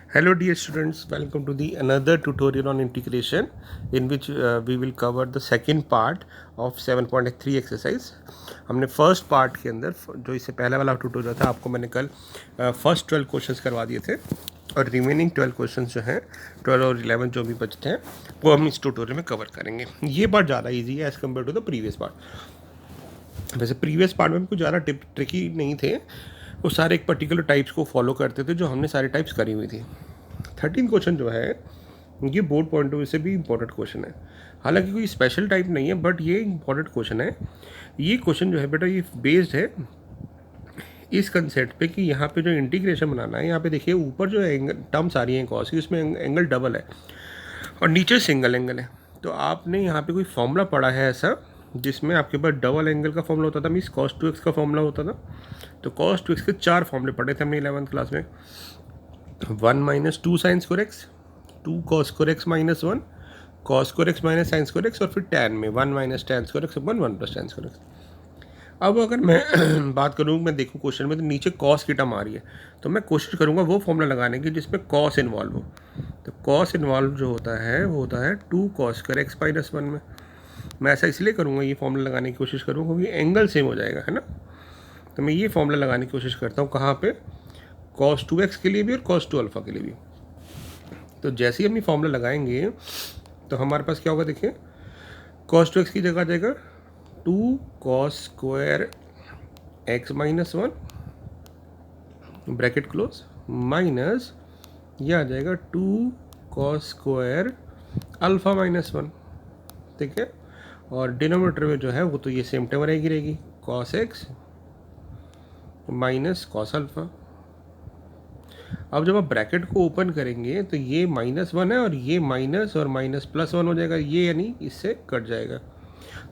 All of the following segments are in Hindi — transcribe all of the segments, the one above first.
Hello dear students, welcome to the another tutorial on integration in which we will cover the second part of 7.3 exercise. हमने फर्स्ट पार्ट के अंदर जो इससे पहले वाला ट्यूटोरियल था आपको मैंने कल फर्स्ट 12 क्वेश्चंस करवा दिए थे और रिमेनिंग 12 क्वेश्चंस जो हैं 12 और 11 जो भी बचते हैं वो हम इस ट्यूटोरियल में कवर करेंगे. ये पार्ट ज़्यादा ईजी है as compare to the previous part. वैसे प्रीवियस पार्ट में कुछ ज़्यादा ट्रिकी नहीं थे, वो सारे एक पर्टिकुलर टाइप्स को फॉलो करते थे जो हमने सारे टाइप्स करी हुई थी. 13 क्वेश्चन जो है ये बोर्ड पॉइंट ऑफ व्यू से भी इंपॉर्टेंट क्वेश्चन है. हालांकि कोई स्पेशल टाइप नहीं है बट ये इंपॉर्टेंट क्वेश्चन है. ये क्वेश्चन जो है बेटा ये बेस्ड है इस कंसेप्ट पे कि यहाँ पे जो इंटीग्रेशन बनाना है, यहाँ पे देखिए ऊपर जो एंगल टर्म्स आ रही हैं कॉस की उसमें एंगल डबल है और नीचे सिंगल एंगल है. तो आपने यहाँ पे कोई फॉर्मूला पढ़ा है ऐसा जिसमें आपके पास डबल एंगल का फॉर्मूला होता था, मीन्स cos 2x का फॉर्मूला होता था. तो cos 2x के 4 फॉर्मूले पढ़े थे हमने 11th क्लास में. 1 minus 2 sign square x, 2 cos square x minus 1, cos square x minus sign square x और फिर टैन में 1 minus tan square x upon 1 plus tan square x. अब अगर मैं बात करूँ, मैं देखूँ क्वेश्चन में तो नीचे कॉस की टर्म आ रही है तो मैं कोशिश करूँगा वो फॉर्मूला लगाने की जिसमें कॉस इन्वॉल्व हो. तो कॉस इन्वॉल्व जो होता है वो होता है 2 कॉस स्क्वायर एक्स माइनस 1 में. मैं ऐसा इसलिए करूँगा, ये फॉर्मूला लगाने की कोशिश करूँगा क्योंकि एंगल सेम हो जाएगा, है ना. तो मैं ये फॉर्मूला लगाने की कोशिश करता हूँ कहाँ पे, cos 2x के लिए भी और cos 2 अल्फ़ा के लिए भी. तो जैसे ही हम ये फॉर्मूला लगाएंगे तो हमारे पास क्या होगा, देखिए cos 2x की जगह आ जाएगा 2 cos square x minus 1 bracket close minus ये आ जाएगा 2 cos स्क्वायर अल्फ़ा माइनस 1. ठीक है, और डिनोमिनेटर में जो है वो तो ये सेम टर्म रहेगी cos x minus cos alpha. अब जब आप ब्रैकेट को ओपन करेंगे तो ये -1 है और ये माइनस और माइनस प्लस 1 हो जाएगा, ये यानी इससे कट जाएगा.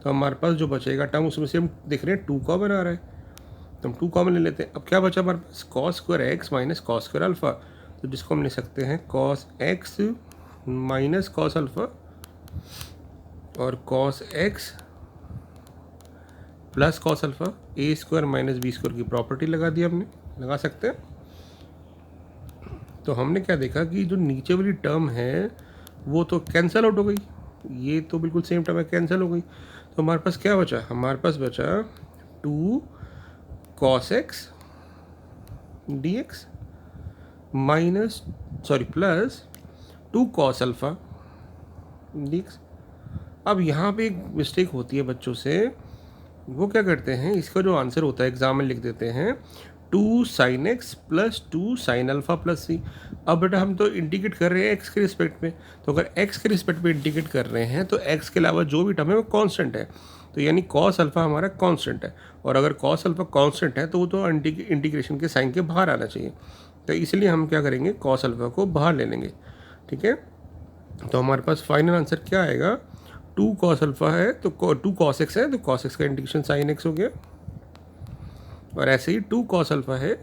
तो हमारे पास जो बचेगा टर्म उसमें से हम देख रहे हैं 2 कॉमन आ रहा है तो हम 2 कॉमन ले लेते हैं. अब क्या बचा हमारे पास, cos square x minus cos square alpha, तो जिसको हम ले सकते हैं cos x minus cos alpha और cos x plus cos alpha. A square minus B square की प्रॉपर्टी लगा दी हमने, लगा सकते हैं. तो हमने क्या देखा कि जो नीचे वाली टर्म है वो तो कैंसिल आउट हो गई, ये तो बिल्कुल सेम टर्म है, कैंसिल हो गई. तो हमारे पास क्या बचा, हमारे पास बचा 2 cos x dx minus plus 2 cos alpha dx. अब यहाँ पे एक मिस्टेक होती है बच्चों से, वो क्या करते हैं, इसका जो आंसर होता है एग्जाम में लिख देते हैं 2 sine x plus 2 sine alpha plus C. अब बेटा हम तो इंटीग्रेट कर रहे हैं एक्स के रिस्पेक्ट में, तो अगर एक्स के रिस्पेक्ट में इंटीग्रेट कर रहे हैं तो एक्स के अलावा जो भी टर्म है वो कांस्टेंट है. तो यानी कॉस अल्फ़ा हमारा कांस्टेंट है, और अगर कॉस अल्फ़ा कांस्टेंट है तो वो तो इंटीग्रेशन के साइन के बाहर आना चाहिए. तो इसलिए हम क्या करेंगे, कॉस अल्फ़ा को बाहर ले लेंगे. ठीक है, तो हमारे पास फाइनल आंसर क्या आएगा, 2 cos अल्फ़ा है तो 2 cos x है तो cos x का इंटीग्रेशन साइन x हो गया, और ऐसे ही 2 cos अल्फ़ा है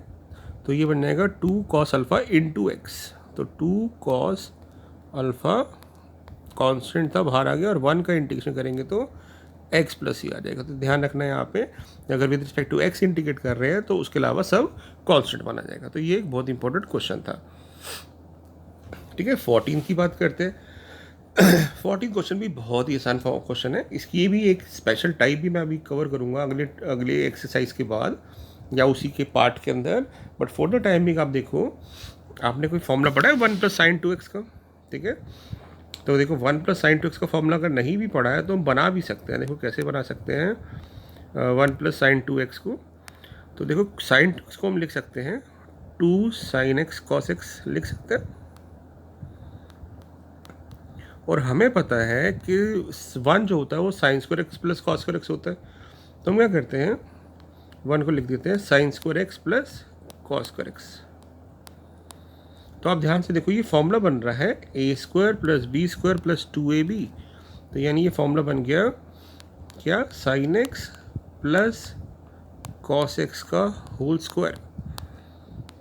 तो ये बन जाएगा 2 cos अल्फ़ा इंटू एक्स. तो 2 cos अल्फ़ा कांस्टेंट था बाहर आ गया और 1 का इंटीग्रेशन करेंगे तो x प्लस ही आ जाएगा. तो ध्यान रखना है यहाँ पे, अगर with respect to x integrate कर रहे हैं तो उसके अलावा सब कांस्टेंट बना जाएगा. तो ये एक बहुत इंपॉर्टेंट क्वेश्चन था. ठीक है, 14 की बात करते हैं. 14 क्वेश्चन भी बहुत ही आसान क्वेश्चन है. इसकी भी एक स्पेशल टाइप भी मैं अभी कवर करूँगा अगले एक्सरसाइज के बाद या उसी के पार्ट के अंदर. बट फॉर द टाइमिंग आप देखो, आपने कोई फॉर्मूला पढ़ा है 1 प्लस साइन 2x का. ठीक है, तो देखो 1 प्लस साइन 2x का फॉर्मूला अगर नहीं भी पढ़ा है तो हम बना भी सकते हैं. देखो कैसे बना सकते हैं 1 प्लस साइन 2x को. तो देखो साइन 2x को हम लिख सकते हैं 2 साइन एक्स कॉस एक्स लिख सकते हैं, और हमें पता है कि 1 जो होता है वो sign square x plus cos square x होता है. तो हम क्या करते हैं, 1 को लिख देते हैं sign square x plus cos square x. तो आप ध्यान से देखो ये फॉर्मूला बन रहा है A square plus B square plus 2ab. तो यानी ये फॉर्मूला बन गया क्या, sine x plus cos x का होल स्क्वायर.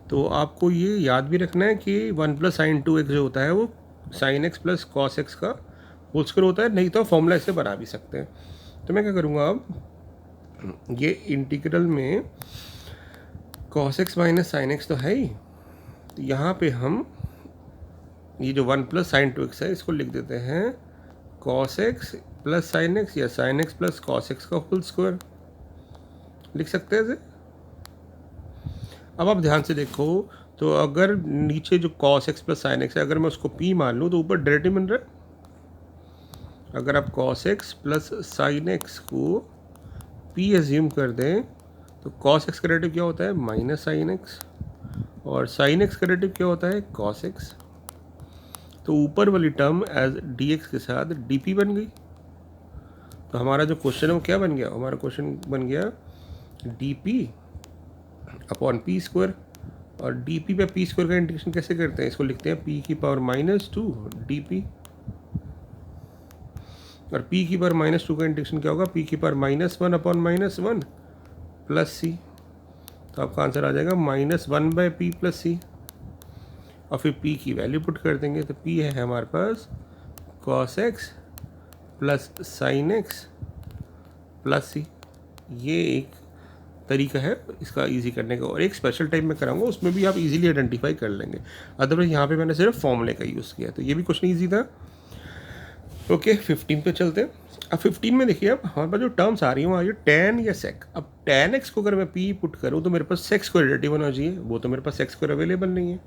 तो आपको ये याद भी रखना है कि 1 प्लस साइन 2x जो होता है वो sign x plus cos x का होल स्क्वायर होता है, नहीं तो फॉर्मूला इसे बना भी सकते हैं. तो मैं क्या करूँगा, अब ये इंटीग्रल में cos x minus sine x तो है ही, तो यहाँ पे हम ये जो 1 प्लस साइन 2x है इसको लिख देते हैं cos x plus sine x या sine x plus cos x का होल स्क्वायर, लिख सकते हैं इसे। अब आप ध्यान से देखो, तो अगर नीचे जो cos x plus sine x है, अगर मैं उसको p मान लूँ तो ऊपर डेरिवेटिव बन रहा है। अगर आप cos x plus sine x को p एज्यूम कर दें तो cos x का डेरिवेटिव क्या होता है, माइनस साइन एक्स, और साइन एक्स का डेरिवेटिव क्या होता है, cos x। तो ऊपर वाली टर्म एज dx के साथ dp बन गई। तो हमारा जो क्वेश्चन है वो क्या बन गया, हमारा क्वेश्चन बन गया dp अपॉन पी स्क्वायर। और dp पे पी स्क्वायर का इंटीग्रेशन कैसे करते हैं, इसको लिखते हैं p की पावर -2 dp, और p की पावर -2 का इंटीग्रेशन क्या होगा, p की पावर -1 अपॉन -1 प्लस c। तो आपका आंसर आ जाएगा -1/p प्लस c। और फिर p की वैल्यू पुट कर देंगे, तो p है हमारे पास cos x plus sine x plus c। ये एक तरीका है इसका इजी करने का, और एक स्पेशल टाइप में कराऊंगा, उसमें भी आप इजीली आइडेंटिफाई कर लेंगे। अदरवाइज यहाँ पे मैंने सिर्फ फॉर्मूले का यूज़ किया, तो ये भी क्वेश्चन इजी था। ओके 15 पे चलते हैं। अब 15 में देखिए, अब हमारे पास जो टर्म्स आ रही हैं वो आ रही है tan या sec। अब tan x को अगर मैं p पुट करूँ तो मेरे पास sec स्क्वायर डेरिवेटिव होना चाहिए, वो तो मेरे पास sec स्क्वायर अवेलेबल नहीं है।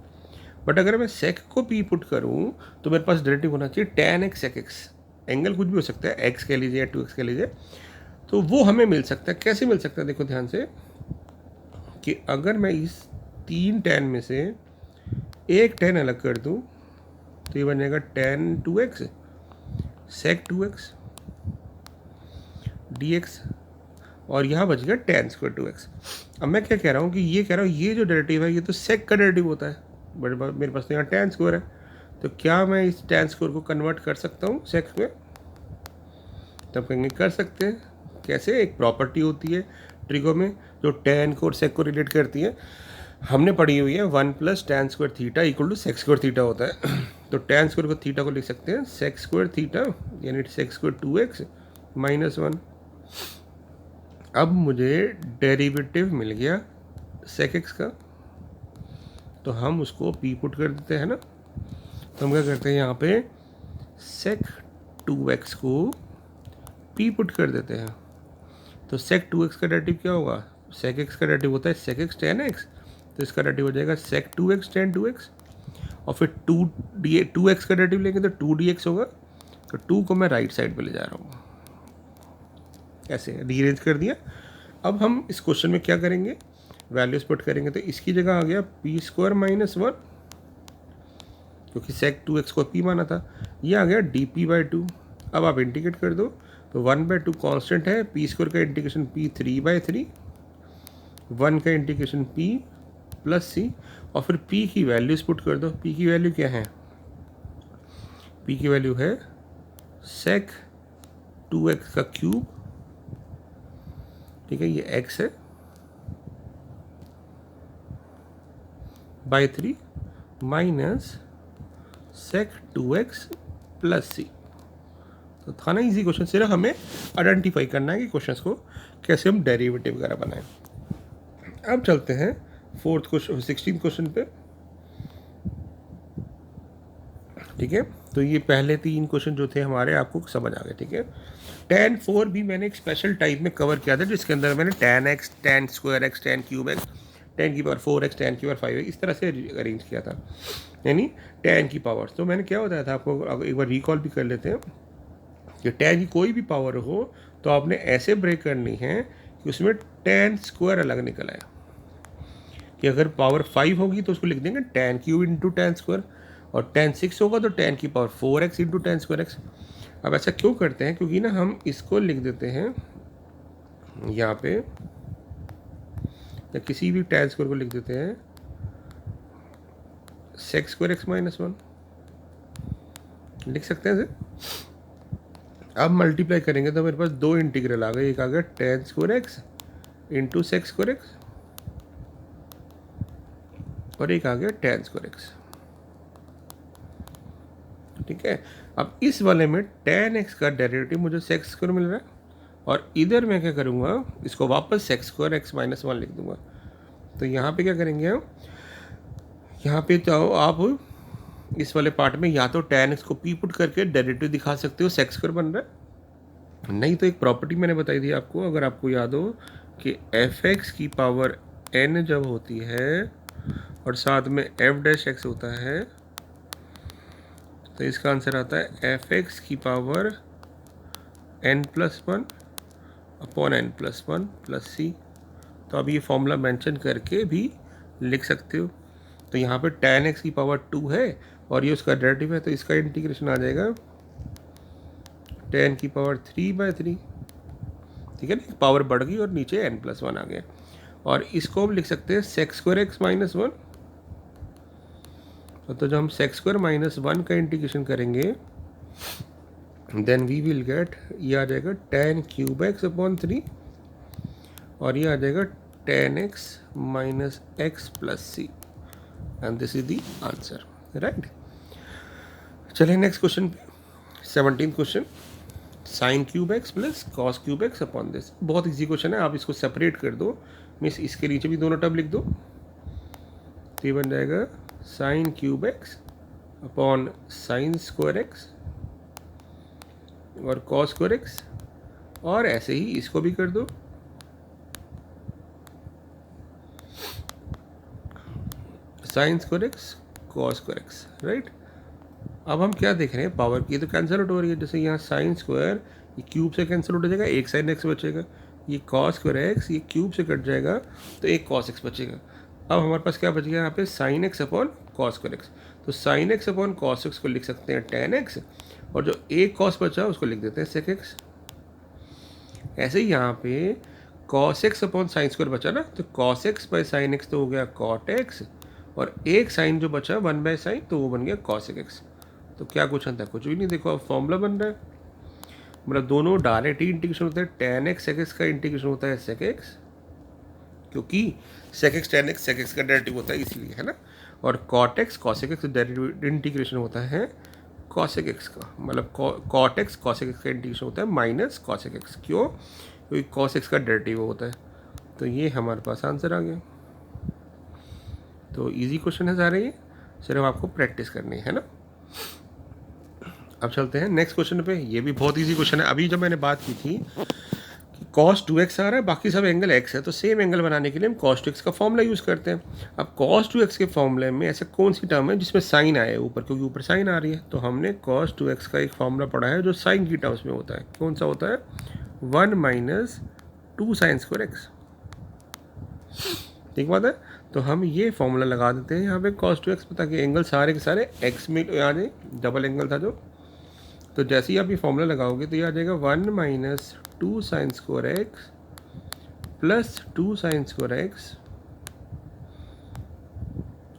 बट अगर मैं sec को p पुट करूँ तो मेरे पास डेरिवेटिव होना चाहिए tan x sec x। Angle कुछ भी हो सकता है, x कह लीजिए या 2x कह लीजिए, तो वो हमें मिल सकता है। कैसे मिल सकता है, देखो ध्यान से, कि अगर मैं इस 3 tan में से एक tan अलग कर दूं तो ये बन जाएगा tan 2x sec 2x dx, और यहाँ बच गया tan स्क्वायर 2x। अब मैं क्या कह रहा हूँ कि ये कह रहा हूँ ये जो डेरिवेटिव है ये तो sec का डेरिवेटिव होता है, बट मेरे पास तो यहाँ tan स्क्वायर है, तो क्या मैं इस tan स्क्वायर को कन्वर्ट कर सकता हूँ sec में, तब कहेंगे कर सकते हैं। कैसे, एक प्रॉपर्टी होती है ट्रिगो में जो tan को और sec को रिलेट करती है, हमने पढ़ी हुई है 1 plus tan square theta equal to sec square theta होता है। तो tan स्क्वायर को थीटा को लिख सकते हैं sec स्क्वायर थीटा, यानी sec स्क्वायर 2x -1। अब मुझे डेरिवेटिव मिल गया sec x का, तो हम उसको p पुट कर देते हैं ना। तो हम क्या करते हैं, यहाँ पे sec 2x को p पुट कर देते हैं। तो sec 2x का डेरिवेटिव क्या होगा, sec x का डेरिवेटिव होता है sec x tan x, तो इसका डेरिवेटिव हो जाएगा sec 2x tan 2x। और फिर 2x का डेरिवेटिव लेंगे तो 2dx होगा, तो 2 को मैं राइट साइड पे ले जा रहा हूँ, ऐसे रीअरेंज कर दिया। अब हम इस क्वेश्चन में क्या करेंगे, वैल्यूज पुट करेंगे, तो इसकी जगह आ गया p स्क्वायर -1, क्योंकि sec 2x को p माना था, ये आ गया dp/2। अब आप इंटीग्रेट कर दो, तो 1/2 कांस्टेंट है, p स्क्वायर का इंटीग्रेशन p 3/3, 1 का इंटीग्रेशन p प्लस c, और फिर p की वैल्यूज पुट कर दो। p की वैल्यू क्या है, p की वैल्यू है sec 2x का क्यूब, ठीक है, ये x है, by 3 minus sec 2x plus c। तो था ना इजी क्वेश्चन, सिर्फ हमें आइडेंटिफाई करना है कि क्वेश्चंस को कैसे हम डेरिवेटिव वगैरह बनाएं। अब चलते हैं 16th क्वेश्चन पे, ठीक है। तो ये पहले 3 क्वेश्चन जो थे हमारे आपको समझ आ गए, ठीक है। tan 4 भी मैंने एक स्पेशल टाइप में कवर किया था, जिसके अंदर मैंने tan x, tan square x, tan cube x, tan की पावर 4x, tan की पावर 5x इस तरह से अरेंज किया था, यानी tan की पावर। तो मैंने क्या बताया था आपको, एक बार रिकॉल भी कर लेते हैं कि tan की कोई भी पावर हो तो आपने ऐसे ब्रेक करनी है कि उसमें tan स्क्वायर अलग निकल आए, कि अगर पावर 5 होगी तो उसको लिख देंगे tan cube into tan square, और tan 6 होगा तो tan की power 4x into tan square x। अब ऐसा क्यों करते हैं, क्योंकि ना हम इसको लिख देते हैं यहाँ पे, या किसी भी tan स्क्वायर को लिख देते हैं sec स्क्वायर x -1, लिख सकते हैं इसे। अब मल्टीप्लाई करेंगे तो मेरे पास 2 इंटीग्रल आ गए, एक आ गया tan square x into sec square x, और एक आ गया tan स्क्वायर x, ठीक है। अब इस वाले में tan x का डेरिवेटिव मुझे sec स्क्वायर मिल रहा है, और इधर मैं क्या करूँगा, इसको वापस sec स्क्वायर x -1 लिख दूंगा। तो यहाँ पे क्या करेंगे हम, यहाँ पे चाहो आप इस वाले पार्ट में या तो tan x को p पुट करके डेरिवेटिव दिखा सकते हो, sec स्क्वायर बन रहा है। नहीं तो एक प्रॉपर्टी मैंने बताई थी आपको, अगर आपको याद हो कि fx की पावर n जब होती है और साथ में f डैश x होता है, तो इसका आंसर आता है fx की power n+1 upon n+1 plus c. तो अब ये फॉर्मूला मेंशन करके भी लिख सकते हो। तो यहाँ पे tan x की पावर 2 है और ये उसका डेरिवेटिव है, तो इसका इंटीग्रेशन आ जाएगा tan की पावर 3/3। ठीक है ना, पावर बढ़ गई और नीचे n+1 आ गया। और इसको हम लिख सकते हैं sec स्क्वायर x माइनस 1। तो जब हम sec स्क्वायर माइनस 1 का इंटीग्रेशन करेंगे देन वी विल गेट, ये आ जाएगा tan क्यूब x अपॉन 3 और ये आ जाएगा tan x minus x plus c, and this is the answer, right. चलिए नेक्स्ट क्वेश्चन पे, 17th question, sine cube x plus cos cube x upon this. बहुत इजी क्वेश्चन है, आप इसको सेपरेट कर दो, मीन्स इसके नीचे भी दोनों टर्म लिख दो, तो ये बन जाएगा sign cube x upon sine square x और कॉस स्क्वायर एक्स, और ऐसे ही इसको भी कर दो, sign square x cos square x, right. अब हम क्या देख रहे हैं, पावर की तो कैंसिल आउट हो रही है, जैसे यहाँ साइन स्क्वायर ये क्यूब से कैंसिल आउट हो जाएगा, एक साइन एक्स बचेगा, ये कॉस स्क्वायर एक्स ये क्यूब से कट जाएगा तो एक कॉस एक्स बचेगा। अब हमारे पास क्या बच गया यहाँ पे, sine x upon cos square x. तो sine x upon cos x को लिख सकते हैं tan x, और जो एक कॉस बचा उसको लिख देते हैं sec x। ऐसे ही यहाँ पे cos x upon sine square बचा ना, तो cos x by sine x तो हो गया cot x, और एक साइन जो बचा 1/sin तो वो बन गया cos x। तो क्या क्वेश्चन था, कुछ भी नहीं। देखो अब फॉर्मूला बन रहा है, मतलब दोनों डायरेक्ट ही इंटीग्रेशन होता है। tan x sec x का इंटीग्रेशन होता है sec x, क्योंकि sec x tan x sec x का डेरिवेटिव होता है इसलिए, है ना। और cot x cos x derivative integration होता है cos x का, मतलब cot x cos x का इंटीग्रेशन होता है माइनस cos x। क्यों, क्योंकि cos x का डेरिवेटिव होता है। तो ये हमारे पास आंसर आ गया। तो इजी क्वेश्चन है सारे, ये सिर्फ आपको प्रैक्टिस करनी है ना। अब चलते हैं नेक्स्ट क्वेश्चन पे, ये भी बहुत इजी क्वेश्चन है। अभी जब मैंने बात की थी कि cos 2x आ रहा है, बाकी सब एंगल x है, तो सेम एंगल बनाने के लिए हम cos 2x का फॉर्मूला यूज़ करते हैं। अब cos 2x के फॉर्मूले में ऐसा कौन सी टर्म है जिसमें साइन आए ऊपर, क्योंकि ऊपर साइन आ रही है, तो हमने cos 2x का एक फॉर्मूला पढ़ा है जो साइन की टर्म्स में होता है। कौन सा होता है, 1 माइनस 2 साइन स्क्वायर एक्स। ठीक बात है, तो हम ये फॉर्मूला लगा देते हैं यहाँ पे cos 2x पे, ताकि एंगल सारे के सारे x में आ जाए, डबल एंगल था जो। तो जैसे ही आप ये फॉर्मूला लगाओगे तो ये आ जाएगा 1 minus 2 sign square x plus 2 sign square x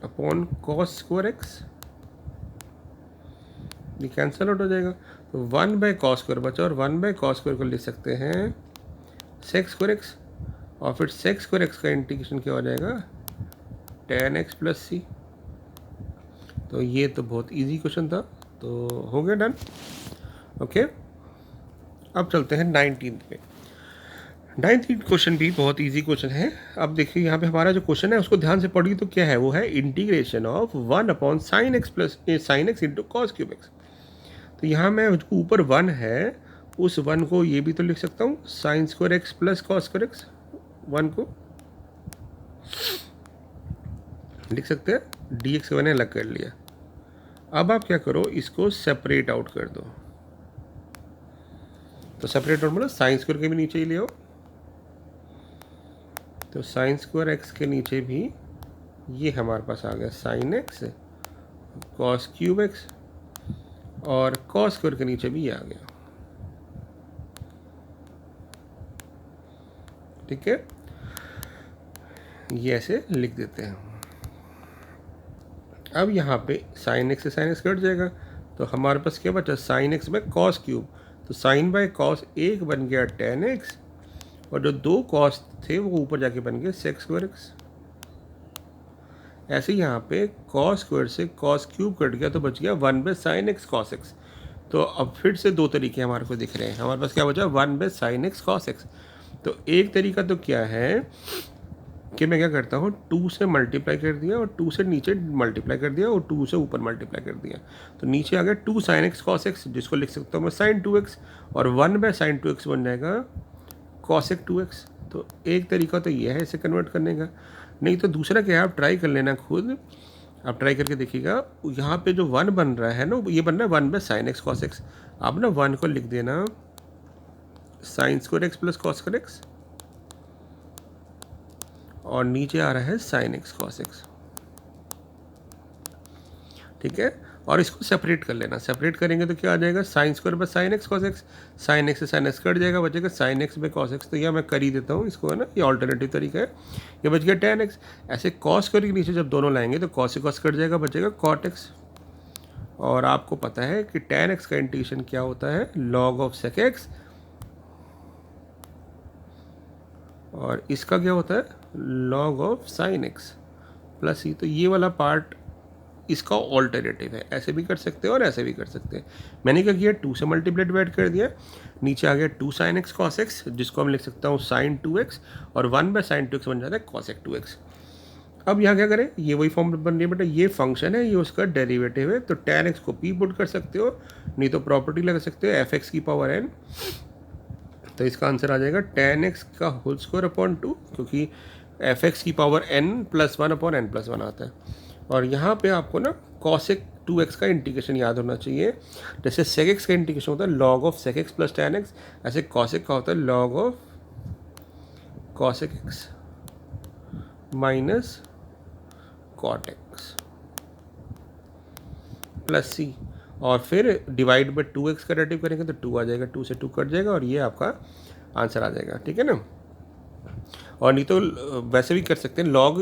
upon cos square x. ये कैंसिल आउट हो जाएगा, तो 1/cos स्क्वायर बचा, और 1/cos स्क्वायर को लिख सकते हैं sec स्क्वायर एक्स, और फिर sec स्क्वायर एक्स का इंटीग्रेशन क्या हो जाएगा, tan x प्लस सी। तो ये तो बहुत इजी क्वेश्चन था, तो हो गया डन। ओके, अब चलते हैं 19th पे। 19th क्वेश्चन भी बहुत इजी क्वेश्चन है। अब देखिए यहाँ पे हमारा जो क्वेश्चन है उसको ध्यान से पढ़िए, तो क्या है, वो है integration of 1 upon sine x plus sine x into cos cube x. तो यहाँ मैं ऊपर 1 है, उस 1 को ये भी तो लिख सकता हूँ sign square x plus cos square x, 1 को लिख सकते हैं, dx को मैंने अलग कर लिया। अब आप क्या करो, इसको सेपरेट आउट कर दो। तो सेपरेट आउट मतलब साइन स्क्वायर के भी नीचे ही ले आओ, तो साइन स्क्वायर एक्स के नीचे भी ये हमारे पास आ गया sine x cos cube x, और कॉस स्क्वायर के नीचे भी ये आ गया। ठीक है, ये ऐसे लिख देते हैं। अब यहाँ पे साइन एक्स से साइन एक्स कट जाएगा, तो हमारे पास क्या बचा, sine x by cos cube, तो साइन बाय कॉस एक बन गया tan x, और जो 2 कॉस थे वो ऊपर जाके बन गए sec स्क्वायर एक्स। ऐसे ही यहाँ पे कॉस स्क्वायर से कॉस क्यूब कट गया, तो बच गया 1/sin x cos x। तो अब फिर से दो तरीके हमारे को दिख रहे हैं। हमारे पास क्या बचा, 1/sin x cos x। तो एक तरीका तो क्या है कि मैं क्या करता हूँ, 2 से मल्टीप्लाई कर दिया और 2 से नीचे मल्टीप्लाई कर दिया और 2 से ऊपर मल्टीप्लाई कर दिया, तो नीचे आ गया 2 sin x cos x, जिसको लिख सकता हूँ मैं sin 2x, और 1/sin 2x बन जाएगा cosec 2x। तो एक तरीका तो ये है इसे कन्वर्ट करने का, नहीं तो दूसरा क्या है, आप ट्राई कर लेना खुद, आप ट्राई करके देखिएगा। यहाँ पे जो 1 बन रहा है ना, ये बन रहा है 1/sin x cos x। आप ना 1 को लिख देना sin square x plus cos square x, और नीचे आ रहा है sin x cos x, ठीक है। और इसको सेपरेट कर लेना, सेपरेट करेंगे तो क्या आ जाएगा, sine square by sine x cos x, sine x से साइन एक्स कट जाएगा, बचेगा sine x by cos x. तो यह मैं कर ही देता हूँ इसको, है ना, ये ऑल्टरनेटिव तरीका है। ये बच गया tan एक्स। ऐसे कॉस स्क्वायर के नीचे जब दोनों लाएंगे तो कॉस से कॉस कट जाएगा, बचेगा कॉट एक्स। और आपको पता है कि tan एक्स का इंटीग्रेशन क्या होता है, लॉग ऑफ सेक एक्स, और इसका क्या होता है, log of sine x plus e. तो ये वाला पार्ट इसका ऑल्टरनेटिव है, ऐसे भी कर सकते हैं और ऐसे भी कर सकते हैं। मैंने क्या किया, 2 से मल्टीप्लाई डिवाइड कर दिया, नीचे आ गया 2 sin x cos x, जिसको हम लिख सकता हूँ sin 2x, और 1/sin 2x बन जाता है cosec 2x। अब यहाँ क्या करें, ये वही फॉर्म बन रही है बेटा, ये फंक्शन है, ये उसका डेरिवेटिव है, तो tan x को p पुट कर सकते हो, नहीं तो प्रॉपर्टी लगा सकते हो fx की पावर n। तो इसका आंसर आ जाएगा tan x का होल स्क्वायर अपॉन 2, क्योंकि fx की पावर n + 1 अपॉन n + 1 आता है। और यहाँ पे आपको ना cosec 2x का इंटीग्रेशन याद होना चाहिए। जैसे sec x का इंटीग्रेशन होता है log of sec x plus tan x, ऐसे cosec का होता है log of cosec x minus cot x plus c, और फिर डिवाइड बाई 2x का डेरिवेटिव करेंगे तो 2 आ जाएगा, 2 से 2 कट जाएगा, और ये आपका आंसर आ जाएगा, ठीक है ना। और नहीं तो वैसे भी कर सकते हैं, लॉग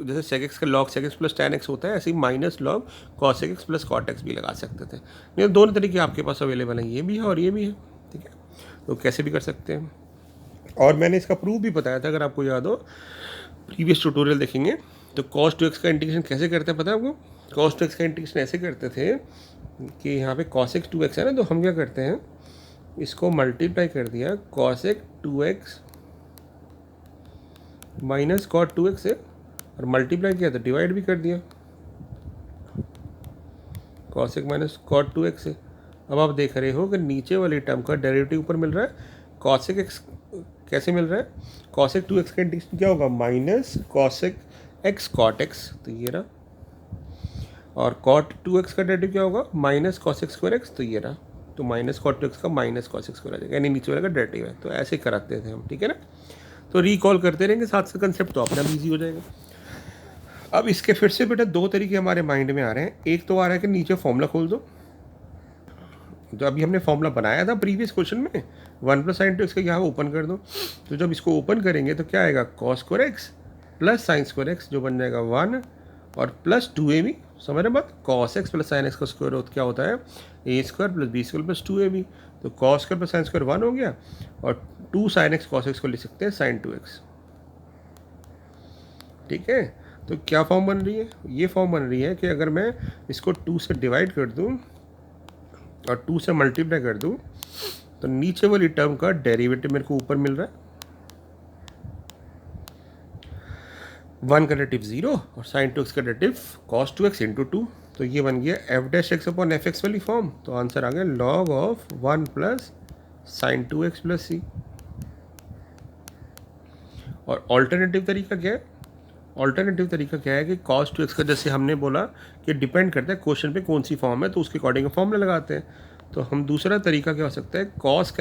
जैसे सेक एक्स का log sec x plus tan x होता है, ऐसे ही minus log cos x plus cot x भी लगा सकते थे। नहीं, दोनों तरीके आपके पास अवेलेबल हैं, ये भी है और ये भी है, ठीक है, तो कैसे भी कर सकते हैं। और मैंने इसका प्रूफ भी बताया था, अगर आपको याद हो, प्रीवियस ट्यूटोरियल देखेंगे तो cos 2x का इंटीग्रेशन कैसे करते हैं पता है आपको। cos 2x का इंटीग्रेशन ऐसे करते थे कि यहाँ पे cosec 2x है ना, तो हम क्या करते हैं, इसको मल्टीप्लाई कर दिया cosec 2x minus cot 2x से, और मल्टीप्लाई किया तो डिवाइड भी कर दिया cosec माइनस cot 2x से। अब आप देख रहे हो कि नीचे वाली टर्म का डेरिवेटिव ऊपर मिल रहा है, cosec x कैसे मिल रहा है, cosec 2x का इंटीग्रेशन क्या होगा, minus cosec x cot x, तो ये रहा, और cot 2x का डेरिवेटिव क्या होगा, माइनस cosec स्क्वायर x, तो ये रहा, तो माइनस cot 2x का माइनस cosec स्क्वायर आ जाएगा, यानी नीचे वाला का डेरिवेटिव है। तो ऐसे कराते थे हम, ठीक है ना। तो रिकॉल करते रहेंगे साथ से कंसेप्ट, तो अपना भी ईजी हो जाएगा। अब इसके फिर से बेटा दो तरीके हमारे माइंड में आ रहे हैं। एक तो आ रहा है कि नीचे फॉर्मूला खोल दो, जो अभी हमने फॉर्मूला बनाया था प्रीवियस क्वेश्चन में, 1/sin 2x का यहाँ ओपन कर दो। तो जब इसको ओपन करेंगे तो क्या आएगा, cos square x plus sin square x, जो बन जाएगा 1, और प्लस 2ab, समझ रहे बात, cos x plus sin x का स्क्वायर क्या होता है, a square plus b square plus 2ab। तो cos square plus sin square 1 हो गया, और 2 sin x cos x को लिख सकते हैं sin 2x, ठीक है। तो क्या फॉर्म बन रही है, ये फॉर्म बन रही है कि अगर मैं इसको 2 से डिवाइड कर दूं और 2 से मल्टीप्लाई कर दूं, तो नीचे वाली टर्म का डेरिवेटिव मेरे को ऊपर मिल रहा है, 1 का डेरिवेटिव 0 और sin 2x का डेरिवेटिव cos 2x इंटू 2। तो ये बन गया f' अपॉन fx वाली फॉर्म। तो आंसर आ गया log of 1 plus sin 2x plus c। और ऑल्टरनेटिव तरीका क्या है, ऑल्टरनेटिव तरीका क्या है कि cos 2x का, जैसे हमने बोला कि डिपेंड करता है क्वेश्चन पे कौन सी फॉर्म है, तो उसके अकॉर्डिंग फॉर्मूला लगाते हैं। तो हम दूसरा तरीका क्या हो सकता है, cos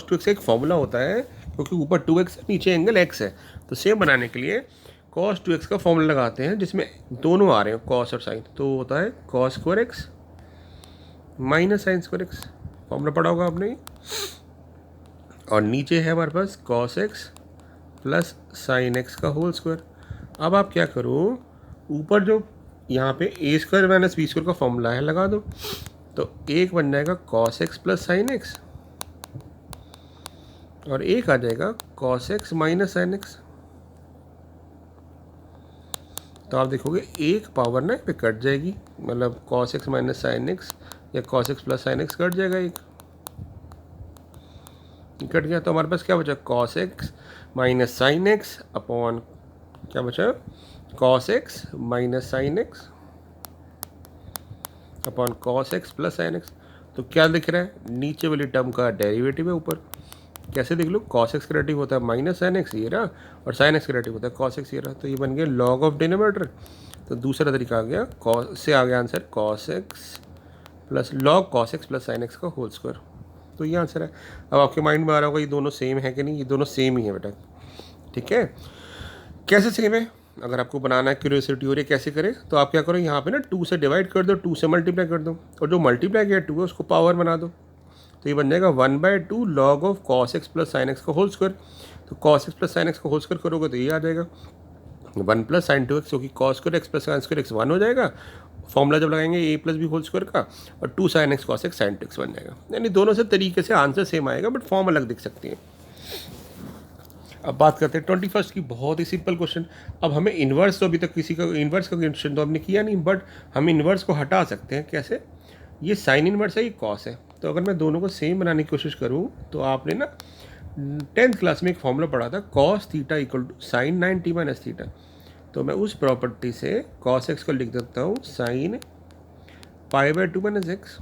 2x का एक फॉर्मूला होता है, क्योंकि ऊपर 2x है नीचे एंगल x है, तो सेम बनाने के लिए cos 2x का फॉर्मूला लगाते हैं जिसमें दोनों आ रहे हैं cos और sin। तो होता है cos square x minus sin square x, formula पढ़ा होगा आपने। और नीचे है हमारे पास cos x plus sin x का होल स्क्वायर। अब आप क्या करो, ऊपर जो यहाँ पे a square minus b square का फॉर्मूला है लगा दो, तो एक बन जाएगा cos x plus sin x, और एक आ जाएगा cos x minus sin x। तो आप देखोगे एक पावर ना पे कट जाएगी, मतलब cos x minus sin x या cos x plus sin x cut जाएगा, एक कट गया। तो हमारे पास क्या बचा, cos x minus sin x upon क्या बचा, cos x minus sign x upon cos x plus sine x. तो क्या दिख रहा है, नीचे वाली टर्म का डेरिवेटिव है ऊपर। कैसे देख लो, cos x का डेरिवेटिव होता है माइनस साइन एक्स ये रहा, और साइन एक्स का डेरिवेटिव होता है cos x ये रहा। तो ये बन गया लॉग ऑफ डिनोमिनेटर। तो दूसरा तरीका आ गया, cos से आ गया answer cos x plus log cos x plus sine x का होल स्क्वायर। तो ये आंसर है। अब आपके माइंड में आ रहा होगा ये दोनों सेम है कि नहीं, ये दोनों सेम ही है बेटा। ठीक है, कैसे सेम है, अगर आपको बनाना है क्यूरियोसिटी हो रही है कैसे करें, तो आप क्या करो, यहाँ पे ना 2 से डिवाइड कर दो, 2 से मल्टीप्लाई कर दो, और जो मल्टीप्लाई किया 2 है उसको पावर बना दो। तो ये बन जाएगा 1/2 log of cos x plus sine x का होल स्क्वायर। तो cos x plus sine x का होल स्क्वायर करोगे तो ये आ जाएगा 1 प्लस साइन 2x, क्योंकि cos square x plus sine square x 1 हो जाएगा। फॉर्मूला जब लगाएंगे a plus b whole square का, और 2 sine x cos x sine 2x बन जाएगा। यानी दोनों से तरीके से आंसर सेम आएगा, बट फॉर्म अलग दिख सकती है। अब बात करते हैं 21 की, बहुत ही सिंपल क्वेश्चन। अब हमें इन्वर्स, तो अभी तक किसी का इन्वर्स का क्वेश्चन तो हमने किया नहीं, बट हम इन्वर्स को हटा सकते हैं। कैसे, ये साइन इन्वर्स है, ये कॉस है। तो अगर मैं दोनों को सेम बनाने की कोशिश करूँ, तो आपने ना 10th क्लास में एक फॉर्मूला पढ़ा था, cos theta equal to sine 90 minus theta. तो मैं उस प्रॉपर्टी से कॉस एक्स को लिख देता हूँ साइन π/2 माइनस एक्स।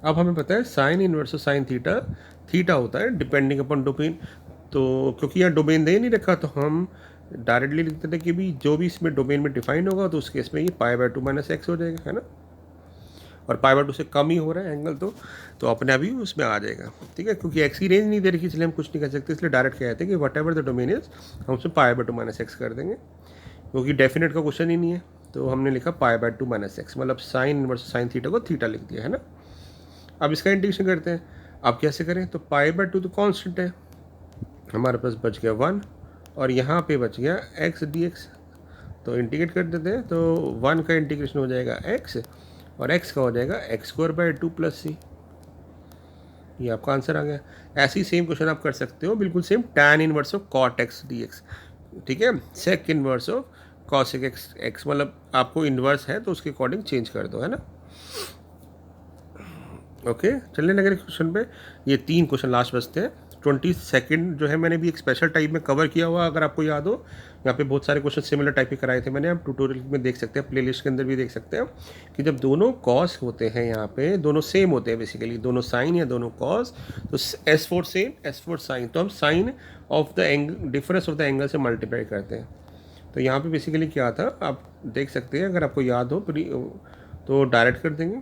अब हमें पता है sine inverse of sine theta, theta होता है डिपेंडिंग अपॉन डोमेन। तो क्योंकि यहाँ डोमेन दे नहीं रखा, तो हम डायरेक्टली लिखते थे कि भी जो भी इसमें डोमेन में डिफाइन होगा, तो उस केस में ये π/2 माइनस एक्स हो जाएगा, है ना। और π/2 से कम ही हो रहा है एंगल, तो अपने अभी उसमें आ जाएगा। ठीक है, क्योंकि एक्स की रेंज नहीं दे रखी, इसलिए हम कुछ नहीं कर सकते, इसलिए डायरेक्ट कहते हैं कि what ever the domain is, हम उसमें π/2 माइनस एक्स कर देंगे, क्योंकि डेफिनेट का क्वेश्चन ही नहीं है। तो हमने लिखा π/2 माइनस एक्स, मतलब साइन इनवर्स साइन थीटा को थीटा लिख दिया, है ना। अब इसका इंटीग्रेशन करते हैं। अब कैसे करें, तो π/2 तो कांस्टेंट है, हमारे पास बच गया 1, और यहाँ पे बच गया x dx। तो इंटीग्रेट कर देते हैं, तो 1 का इंटीग्रेशन हो जाएगा x, और x का हो जाएगा x² प्लस सी। ये आपका आंसर आ गया। ऐसे ही सेम क्वेश्चन आप कर सकते हो, बिल्कुल same, tan inverse of cot x dx। ठीक है, sec inverse of cosec x, मतलब आपको इन्वर्स है तो उसके अकॉर्डिंग चेंज कर दो, है ना। ओके, चलने लगे क्वेश्चन पे। ये 3 क्वेश्चन लास्ट बचते हैं। 22 जो है मैंने भी एक स्पेशल टाइप में कवर किया हुआ, अगर आपको याद हो। यहाँ पे बहुत सारे क्वेश्चन सिमिलर टाइप के कराए थे मैंने, आप ट्यूटोरियल में देख सकते हैं, प्लेलिस्ट के अंदर भी देख सकते हैं, कि जब दोनों कॉस होते हैं, यहाँ पे दोनों सेम होते हैं, बेसिकली दोनों साइन या दोनों कॉस, तो S4 सेम S4 साइन, तो हम sine of the angle, difference of the angle से मल्टीप्लाई करते हैं। तो यहाँ पे बेसिकली क्या था, आप देख सकते हैं, अगर आपको याद हो तो डायरेक्ट कर देंगे,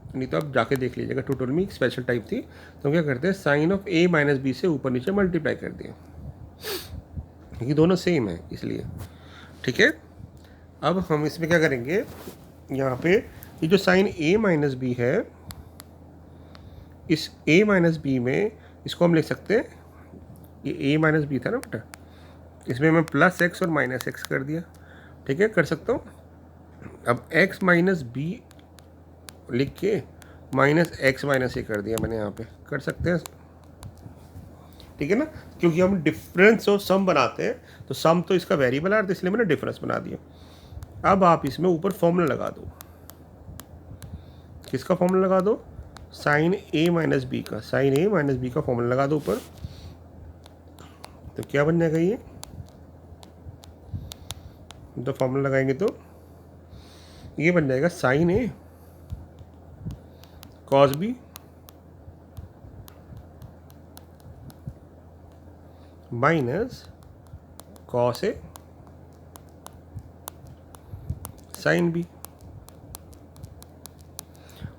नहीं तो आप जाके देख लीजिएगा, ट्यूटोरियल में एक स्पेशल टाइप थी। तो हम क्या करते हैं, sine of a minus b से ऊपर नीचे मल्टीप्लाई कर दिए, क्योंकि दोनों सेम है इसलिए। ठीक है, अब हम इसमें क्या करेंगे, यहाँ पे ये जो साइन a माइनस बी है, इस a माइनस बी में इसको हम लिख सकते हैं, ये a माइनस बी था ना बेटा, इसमें मैं प्लस एक्स और माइनस एक्स कर दिया। ठीक है, कर सकता हूँ। अब x माइनस बी लिख के माइनस एक्स माइनस ए कर दिया मैंने, यहाँ पे कर सकते हैं। ठीक है ना, क्योंकि हम डिफरेंस ऑफ सम बनाते हैं, तो सम तो इसका वेरिएबल आ रहा था, इसलिए मैंने डिफरेंस बना दिया। अब आप इसमें ऊपर फॉर्मूला लगा दो, किसका फॉर्मूला लगा दो, साइन a माइनस बी का, साइन a माइनस बी का फॉर्मूला लगा दो ऊपर। तो क्या बन जाएगा, ये तो फॉर्मूला लगाएंगे तो ये बन जाएगा sine a cos b minus cos a sine b,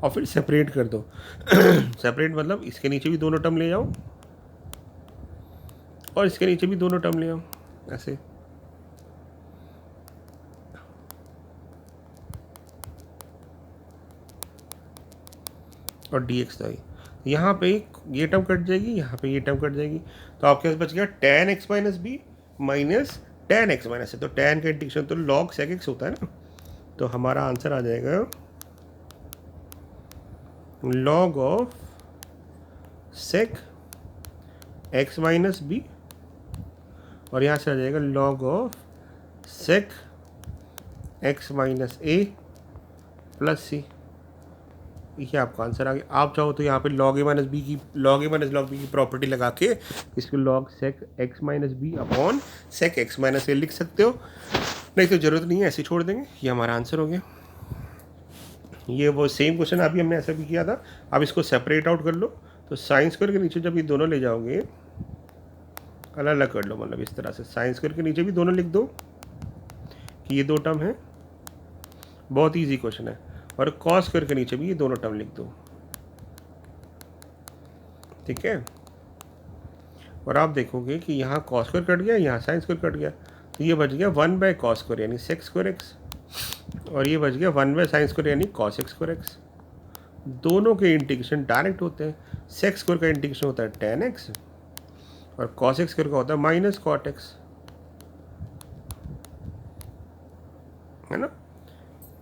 और फिर सेपरेट कर दो। सेपरेट मतलब इसके नीचे भी दोनों टर्म ले जाओ, और इसके नीचे भी दोनों टर्म ले आओ, ऐसे। और dx था, यहाँ पे ये टर्म कट जाएगी, यहाँ पे ये टर्म कट जाएगी, तो आपके पास बच गया tan x minus b minus tan x minus है। तो tan का इंटीग्रेशन तो log sec x होता है ना, तो हमारा आंसर आ जाएगा log of sec x minus b, और यहाँ से आ जाएगा log of sec x minus a plus c. ये आपका आंसर आ गया। आप चाहो तो यहाँ पे लॉग ए माइनस बी की log a minus log b की प्रॉपर्टी लगा के इसको log sec x minus b upon sec x minus a लिख सकते हो, नहीं तो ज़रूरत नहीं है, ऐसे छोड़ देंगे। ये हमारा आंसर हो गया। ये वो सेम क्वेश्चन अभी हमने ऐसा भी किया था। अब इसको सेपरेट आउट कर लो, तो साइन स्क्वायर के नीचे जब ये दोनों ले जाओगे अलग अलग कर लो, मतलब इस तरह से साइन स्क्वायर के नीचे भी दोनों लिख दो कि ये दो टर्म है, बहुत ईजी क्वेश्चन है। और कॉस स्क्वायर के नीचे भी ये दोनों टर्म लिख दो, ठीक है। और आप देखोगे कि यहाँ कॉस स्क्वायर कट गया, यहाँ साइन स्क्वायर कट गया, तो ये बच गया 1 बाय कॉस स्क्वायर यानी सेक स्क्वायर एक्स, और ये बच गया 1 बाय साइन स्क्वायर यानी कॉस एक्स स्क्वायर एक्स। दोनों के इंटीग्रेशन डायरेक्ट होते हैं। सेक स्क्वायर का इंटीग्रेशन होता है tan x और कॉस एक्स स्क्वायर का होता है माइनस कॉट एक्स, है ना।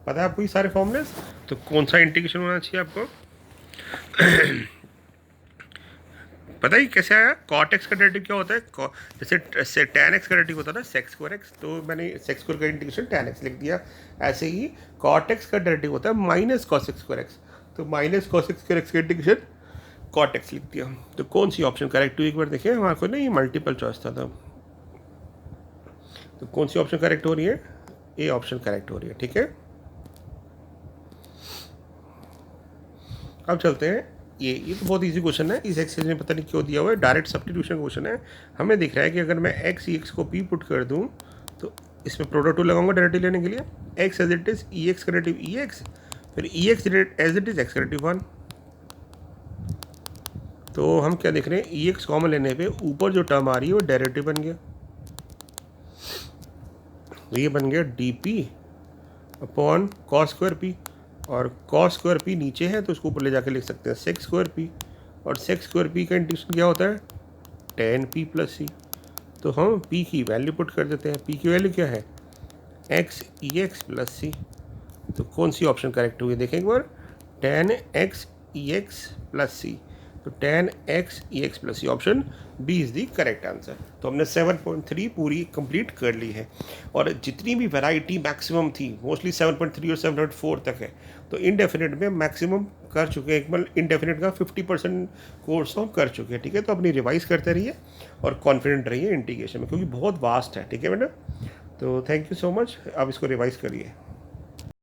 पता है आपको ये सारे फॉर्मूलेस। तो कौन सा इंटीग्रेशन होना चाहिए आपको पता ही कैसे आया। कॉट एक्स का डेरिवेटिव क्या होता है, जैसे tan x का डेरिवेटिव होता था सेक स्क्वायर एक्स, तो मैंने सेक स्क्वायर का इंटीग्रेशन tan x लिख दिया। ऐसे ही कॉट एक्स का डेरिवेटिव होता है minus cosec square x, तो minus cosec square x का इंटीग्रेशन कॉट एक्स लिख दिया। तो कौन सी ऑप्शन करेक्ट हुई एक बार देखिए, हमारे को ना ये मल्टीपल चॉइस था तब। तो कौन सी ऑप्शन करेक्ट हो रही है, ए ऑप्शन करेक्ट हो रही है, ठीक है। अब चलते हैं, ये तो बहुत इजी क्वेश्चन है। इस एक्सरसाइज में पता नहीं क्यों दिया हुआ है, डायरेक्ट सब्स्टिट्यूशन क्वेश्चन है। हमें दिख रहा है कि अगर मैं एक्स ई एक्स को पी पुट कर दूं तो इसमें प्रोडक्ट टू लगाऊंगा डेरिवेटिव लेने के लिए। X as it is e x का डेरिवेटिव ई एक्स, फिर e x as it is x का डेरिवेटिव 1। तो हम क्या देख रहे हैं, ई एक्स कॉमन लेने पे ऊपर जो टर्म आ रही है वो डेरिवेटिव बन गया, ये बन गया D P upon cos square P, और कॉस स्क्वायर पी नीचे है तो उसको ऊपर ले जाके लिख सकते हैं सेक स्क्वायर पी, और सेक स्क्वायर पी का इंटीग्रेशन क्या होता है tan p प्लस सी। तो हम p की वैल्यू पुट कर देते हैं, p की वैल्यू क्या है x e x plus c. तो कौन सी ऑप्शन करेक्ट हुई देखें एक बार, tan x e x plus c. तो tan x e x plus c option b is the correct answer. तो हमने 7.3 पूरी कंप्लीट कर ली है, और जितनी भी वैरायटी मैक्सिमम थी मोस्टली 7.3 और 7.4 तक है। तो इनडेफिनेट में मैक्सिमम कर चुके हैं, एक मतलब इनडेफिनेट का 50% कोर्स हम कर चुके हैं, ठीक है। तो अपनी रिवाइज करते रहिए और कॉन्फिडेंट रहिए इंटीग्रेशन में, क्योंकि बहुत वास्ट है, ठीक है बेटा। तो थैंक यू सो मच, आप इसको रिवाइज करिए।